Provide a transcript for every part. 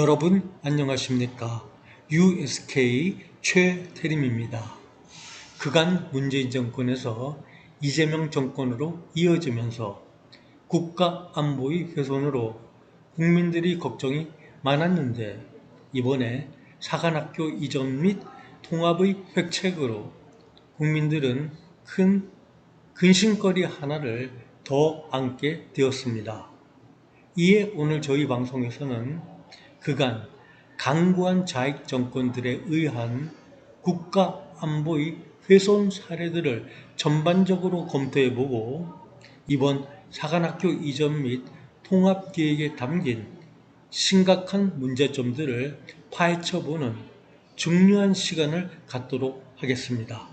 여러분 안녕하십니까? USK 최태림입니다. 그간 문재인 정권에서 이재명 정권으로 이어지면서 국가 안보의 훼손으로 국민들이 걱정이 많았는데 이번에 사관학교 이전 및 통합의 획책으로 국민들은 큰 근심거리 하나를 더 안게 되었습니다. 이에 오늘 저희 방송에서는 그간 강구한 좌익 정권들에 의한 국가 안보의 훼손 사례들을 전반적으로 검토해보고 이번 사관학교 이전 및 통합계획에 담긴 심각한 문제점들을 파헤쳐보는 중요한 시간을 갖도록 하겠습니다.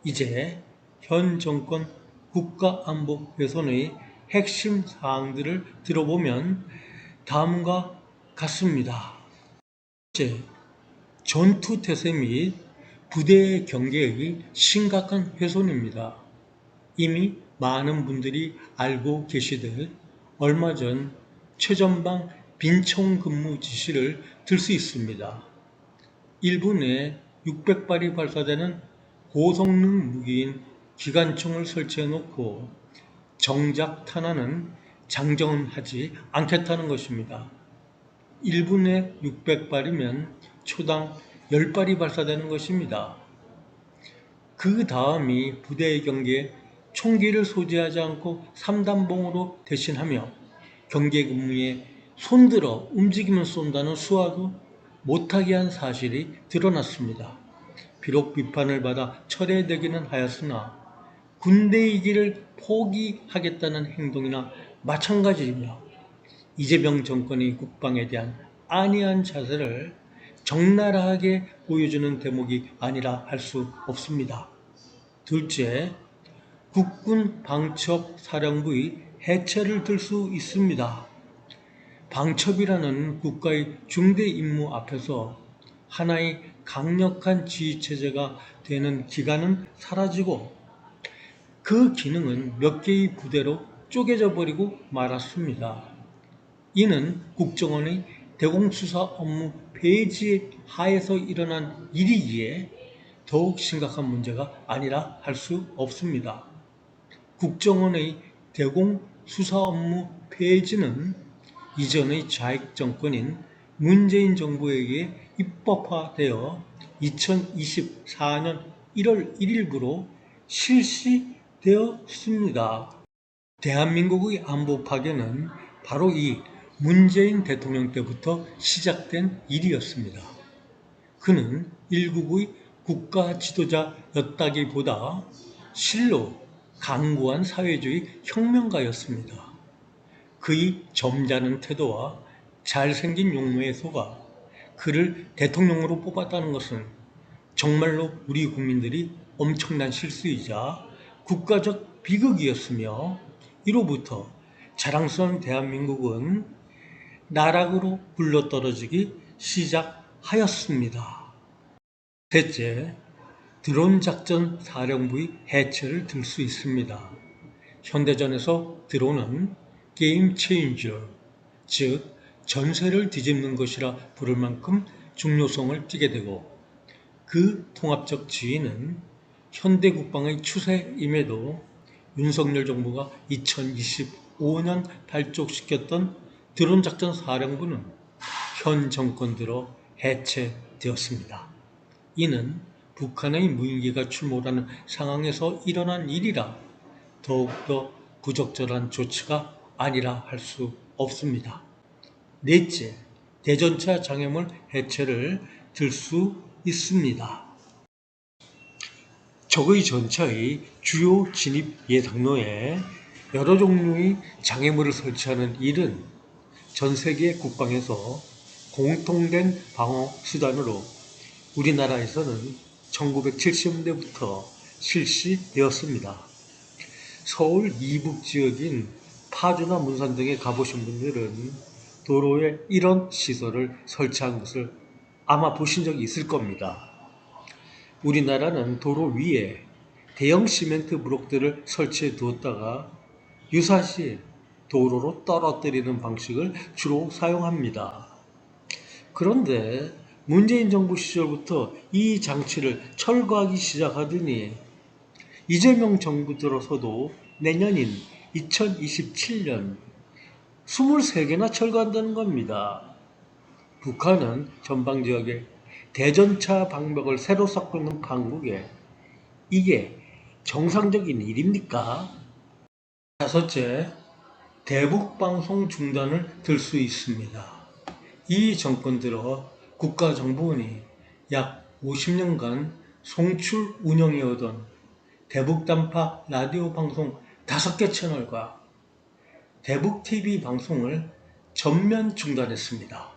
이제 현 정권 국가안보 훼손의 핵심 사항들을 들어보면 다음과 같습니다. 첫째, 전투태세 및 부대의 경계의 심각한 훼손입니다. 이미 많은 분들이 알고 계시듯 얼마 전 최전방 빈총 근무 지시를 들 수 있습니다. 1분 내 600발이 발사되는 고성능 무기인 기관총을 설치해 놓고 정작 탄환은 장전하지 않겠다는 것입니다. 1분 내 600발이면 초당 10발이 발사되는 것입니다. 그 다음이 부대의 경계에 총기를 소지하지 않고 3단봉으로 대신하며 경계 근무에 손들어 움직이면 쏜다는 수화도 못하게 한 사실이 드러났습니다. 비록 비판을 받아 철회되기는 하였으나 군대의 길을 포기하겠다는 행동이나 마찬가지이며 이재명 정권의 국방에 대한 안이한 자세를 적나라하게 보여주는 대목이 아니라 할 수 없습니다. 둘째, 국군 방첩사령부의 해체를 들 수 있습니다. 방첩이라는 국가의 중대 임무 앞에서 하나의 강력한 지휘체제가 되는 기관은 사라지고 그 기능은 몇 개의 부대로 쪼개져 버리고 말았습니다. 이는 국정원의 대공수사 업무 폐지 하에서 일어난 일이기에 더욱 심각한 문제가 아니라 할 수 없습니다. 국정원의 대공수사 업무 폐지는 이전의 좌익 정권인 문재인 정부에게 입법화되어 2024년 1월 1일부로 실시되었습니다. 대한민국의 안보 파괴는 바로 이 문재인 대통령 때부터 시작된 일이었습니다. 그는 일국의 국가 지도자였다기보다 실로 강고한 사회주의 혁명가였습니다. 그의 점잖은 태도와 잘생긴 용모에 속아 그를 대통령으로 뽑았다는 것은 정말로 우리 국민들이 엄청난 실수이자 국가적 비극이었으며 이로부터 자랑스러운 대한민국은 나락으로 굴러떨어지기 시작하였습니다. 셋째, 드론 작전 사령부의 해체를 들 수 있습니다. 현대전에서 드론은 게임 체인저, 즉 전세를 뒤집는 것이라 부를 만큼 중요성을 띠게 되고 그 통합적 지위는 현대 국방의 추세임에도 윤석열 정부가 2025년 발족시켰던 드론 작전 사령부는 현 정권 들어 해체되었습니다. 이는 북한의 무인기가 출몰하는 상황에서 일어난 일이라 더욱더 부적절한 조치가 아니라 할 수 없습니다. 넷째, 대전차 장애물 해체를 들 수 있습니다. 적의 전차의 주요 진입 예상로에 여러 종류의 장애물을 설치하는 일은 전 세계 국방에서 공통된 방어 수단으로 우리나라에서는 1970년대부터 실시되었습니다. 서울 이북 지역인 파주나 문산 등에 가보신 분들은 도로에 이런 시설을 설치한 것을 아마 보신 적이 있을 겁니다. 우리나라는 도로 위에 대형 시멘트 브록들을 설치해 두었다가 유사시 도로로 떨어뜨리는 방식을 주로 사용합니다. 그런데 문재인 정부 시절부터 이 장치를 철거하기 시작하더니 이재명 정부 들어서도 내년인 2027년 23개나 철거한다는 겁니다. 북한은 전방지역에 대전차 방벽을 새로 쌓고 있는 강국에 이게 정상적인 일입니까? 다섯째, 대북방송 중단을 들 수 있습니다. 이 정권 들어 국가정보원이 약 50년간 송출 운영해오던 대북단파 라디오 방송 5개 채널과 대북TV 방송을 전면 중단했습니다.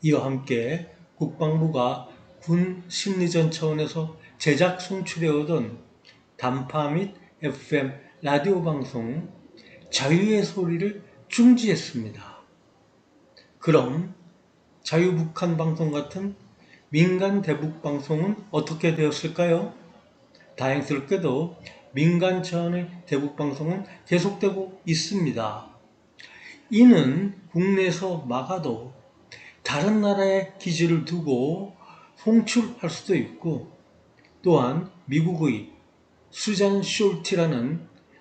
이와 함께 국방부가 군 심리전 차원에서 제작 송출해오던 단파 및 FM 라디오 방송 자유의 소리를 중지했습니다. 그럼 자유북한 방송 같은 민간 대북 방송은 어떻게 되었을까요? 다행스럽게도 민간 차원의 대북 방송은 계속되고 있습니다. 이는 국내에서 막아도 다른 나라에 기지를 두고 송출할 수도 있고, 또한 미국의 수잔 숄티라는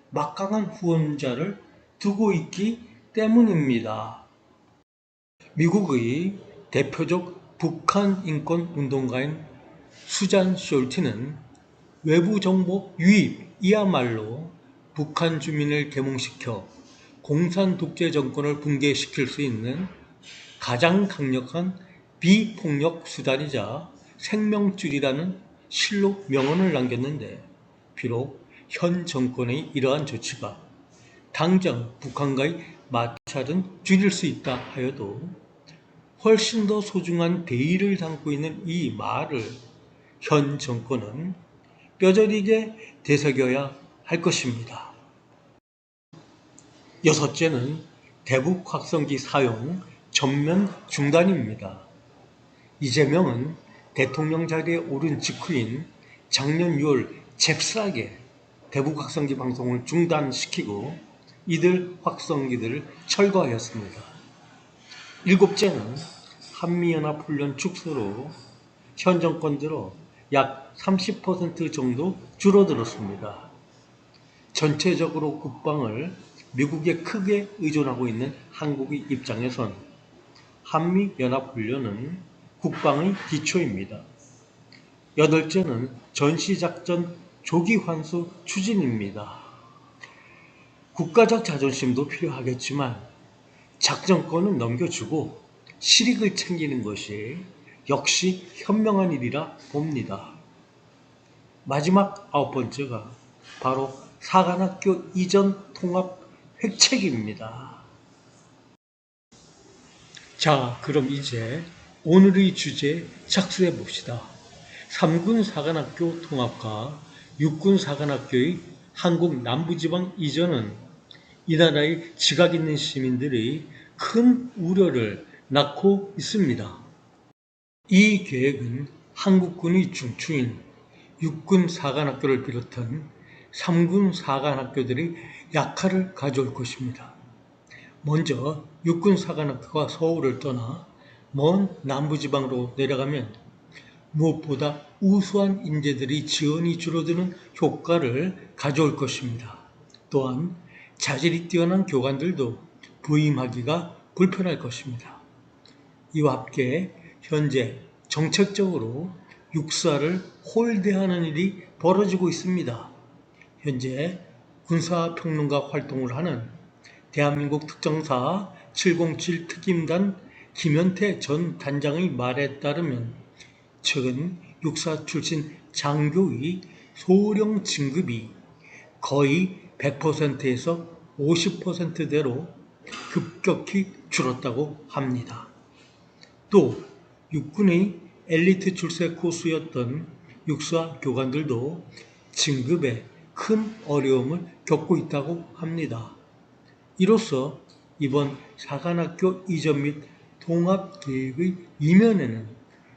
막강한 후원자를 두고 있기 때문입니다. 미국의 대표적 북한 인권 운동가인 수잔 숄티는 외부 정보 유입이야말로 북한 주민을 계몽시켜 공산 독재 정권을 붕괴시킬 수 있는 가장 강력한 비폭력 수단이자 생명줄이라는 실록 명언을 남겼는데, 비록 현 정권의 이러한 조치가 당장 북한과의 마찰은 줄일 수 있다 하여도 훨씬 더 소중한 대의를 담고 있는 이 말을 현 정권은 뼈저리게 되새겨야 할 것입니다. 여섯째는 대북 확성기 사용 전면 중단입니다. 이재명은 대통령 자리에 오른 직후인 작년 6월 잽싸게 대북 확성기 방송을 중단시키고 이들 확성기들을 철거하였습니다. 일곱째는 한미연합훈련 축소로 현 정권 들어 약 30% 정도 줄어들었습니다. 전체적으로 국방을 미국에 크게 의존하고 있는 한국의 입장에선 한미연합훈련은 국방의 기초입니다. 여덟째는 전시작전 조기 환수 추진입니다. 국가적 자존심도 필요하겠지만 작전권은 넘겨주고 실익을 챙기는 것이 역시 현명한 일이라 봅니다. 마지막 9번째가 바로 사관학교 이전 통합 획책입니다. 자, 그럼 이제 오늘의 주제에 착수해 봅시다. 3군 사관학교 통합과 6군 사관학교의 한국 남부지방 이전은 이 나라의 지각 있는 시민들의 큰 우려를 낳고 있습니다. 이 계획은 한국군의 중추인 6군 사관학교를 비롯한 3군 사관학교들의 약화를 가져올 것입니다. 먼저 6군 사관학교가 서울을 떠나 먼 남부지방으로 내려가면 무엇보다 우수한 인재들이 지원이 줄어드는 효과를 가져올 것입니다. 또한 자질이 뛰어난 교관들도 부임하기가 불편할 것입니다. 이와 함께 현재 정책적으로 육사를 홀대하는 일이 벌어지고 있습니다. 현재 군사평론가 활동을 하는 대한민국 특정사 707 특임단 김현태 전 단장의 말에 따르면 최근 육사 출신 장교의 소령 진급이 거의 100%에서 50%대로 급격히 줄었다고 합니다. 또 육군의 엘리트 출세 코스였던 육사 교관들도 진급에 큰 어려움을 겪고 있다고 합니다. 이로써 이번 사관학교 이전 및 통합 계획의 이면에는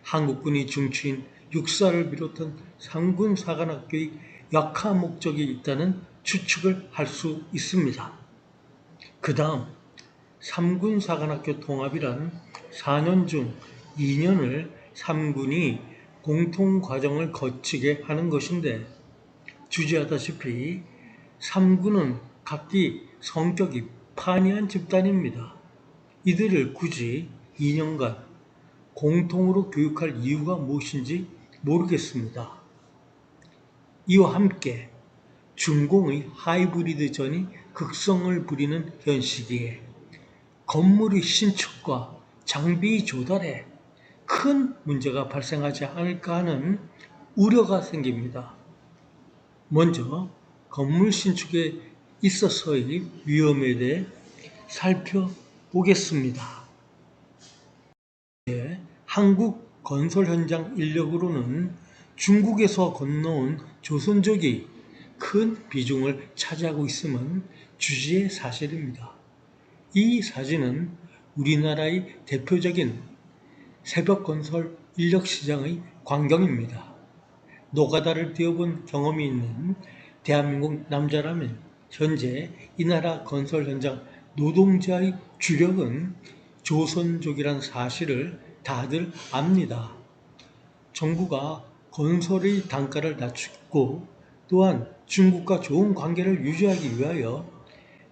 한국군이 중추인 육사를 비롯한 상군 사관학교의 약화 목적이 있다는 추측을 할 수 있습니다. 그 다음 3군 사관학교 통합이란 4년 중 2년을 3군이 공통 과정을 거치게 하는 것인데 주지하다시피 3군은 각기 성격이 판이한 집단입니다. 이들을 굳이 2년간 공통으로 교육할 이유가 무엇인지 모르겠습니다. 이와 함께 중공의 하이브리드전이 극성을 부리는 현 시기에 건물의 신축과 장비 조달에 큰 문제가 발생하지 않을까 하는 우려가 생깁니다. 먼저 건물 신축에 있어서의 위험에 대해 살펴보겠습니다. 한국 건설 현장 인력으로는 중국에서 건너온 조선족이 큰 비중을 차지하고 있음은 주지의 사실입니다. 이 사진은 우리나라의 대표적인 새벽 건설 인력 시장의 광경입니다. 노가다를 뛰어본 경험이 있는 대한민국 남자라면 현재 이 나라 건설 현장 노동자의 주력은 조선족이란 사실을 다들 압니다. 정부가 건설의 단가를 낮추고 또한 중국과 좋은 관계를 유지하기 위하여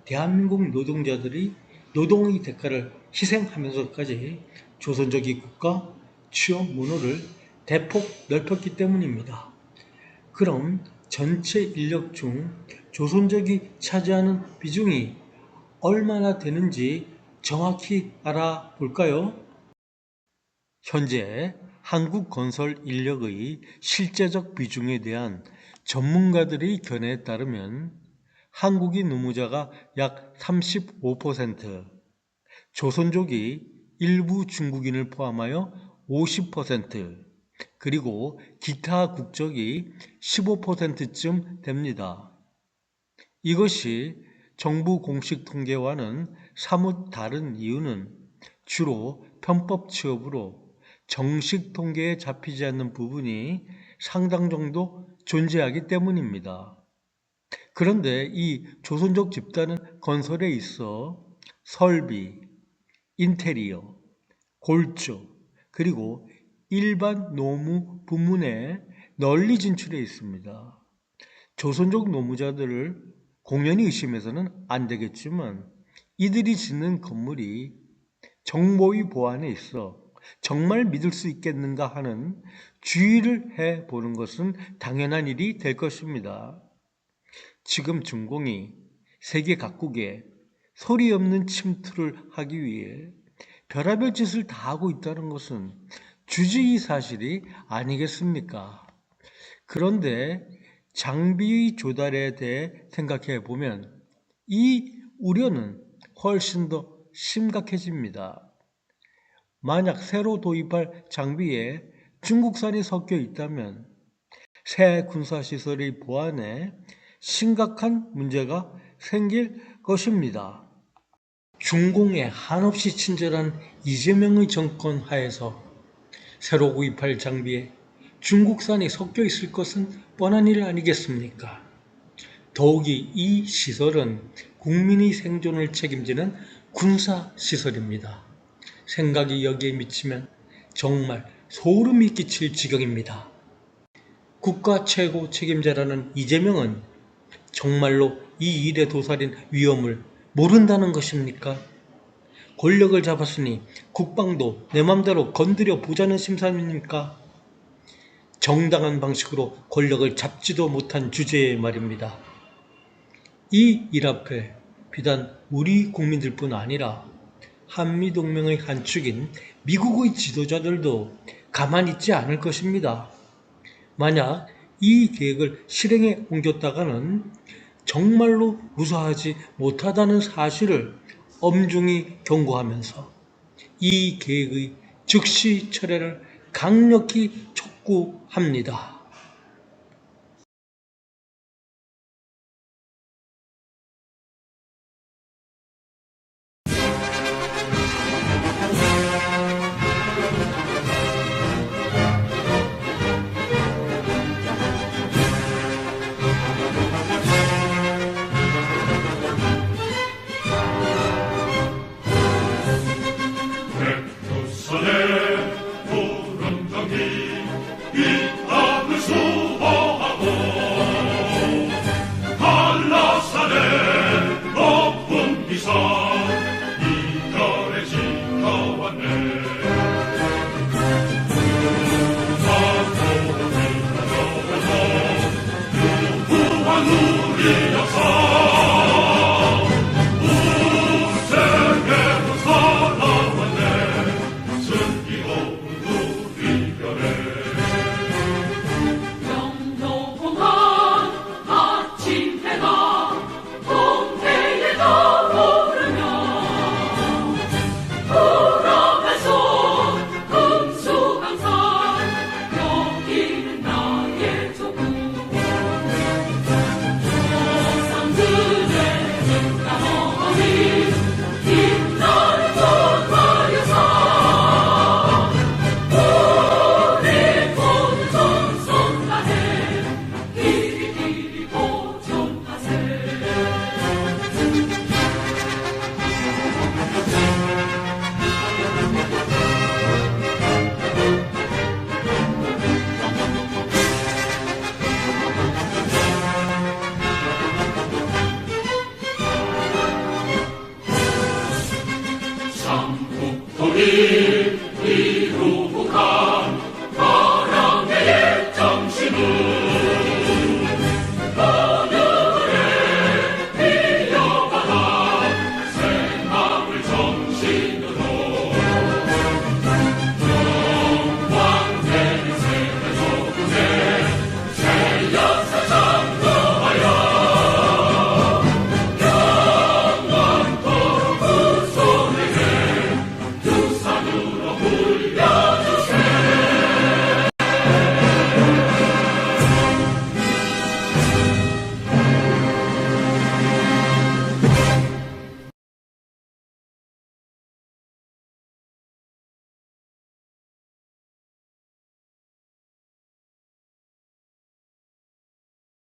대한민국 노동자들이 노동의 대가를 희생하면서까지 조선족 입국과 취업 문호를 대폭 넓혔기 때문입니다. 그럼 전체 인력 중 조선족이 차지하는 비중이 얼마나 되는지 정확히 알아볼까요? 현재 한국 건설 인력의 실제적 비중에 대한 전문가들의 견해에 따르면 한국인 노무자가 약 35%, 조선족이 일부 중국인을 포함하여 50%, 그리고 기타 국적이 15%쯤 됩니다. 이것이 정부 공식 통계와는 사뭇 다른 이유는 주로 편법 취업으로 정식 통계에 잡히지 않는 부분이 상당 정도 존재하기 때문입니다. 그런데 이 조선족 집단은 건설에 있어 설비, 인테리어, 골조, 그리고 일반 노무 부문에 널리 진출해 있습니다. 조선족 노무자들을 공연히 의심해서는 안 되겠지만 이들이 짓는 건물이 정보의 보안에 있어 정말 믿을 수 있겠는가 하는 주의를 해보는 것은 당연한 일이 될 것입니다. 지금 중공이 세계 각국에 소리 없는 침투를 하기 위해 별의별 짓을 다 하고 있다는 것은 주지의 사실이 아니겠습니까? 그런데 장비의 조달에 대해 생각해 보면 이 우려는 훨씬 더 심각해집니다. 만약 새로 도입할 장비에 중국산이 섞여 있다면 새 군사시설의 보안에 심각한 문제가 생길 것입니다. 중공에 한없이 친절한 이재명의 정권 하에서 새로 구입할 장비에 중국산이 섞여 있을 것은 뻔한 일 아니겠습니까? 더욱이 이 시설은 국민의 생존을 책임지는 군사시설입니다. 생각이 여기에 미치면 정말 소름이 끼칠 지경입니다. 국가 최고 책임자라는 이재명은 정말로 이 일에 도사린 위험을 모른다는 것입니까? 권력을 잡았으니 국방도 내 맘대로 건드려 보자는 심산입니까? 정당한 방식으로 권력을 잡지도 못한 주제에 말입니다. 이 일 앞에 비단 우리 국민들뿐 아니라 한미동맹의 한 축인 미국의 지도자들도 가만히 있지 않을 것입니다. 만약 이 계획을 실행에 옮겼다가는 정말로 무사하지 못하다는 사실을 엄중히 경고하면서 이 계획의 즉시 철회를 강력히 촉구합니다.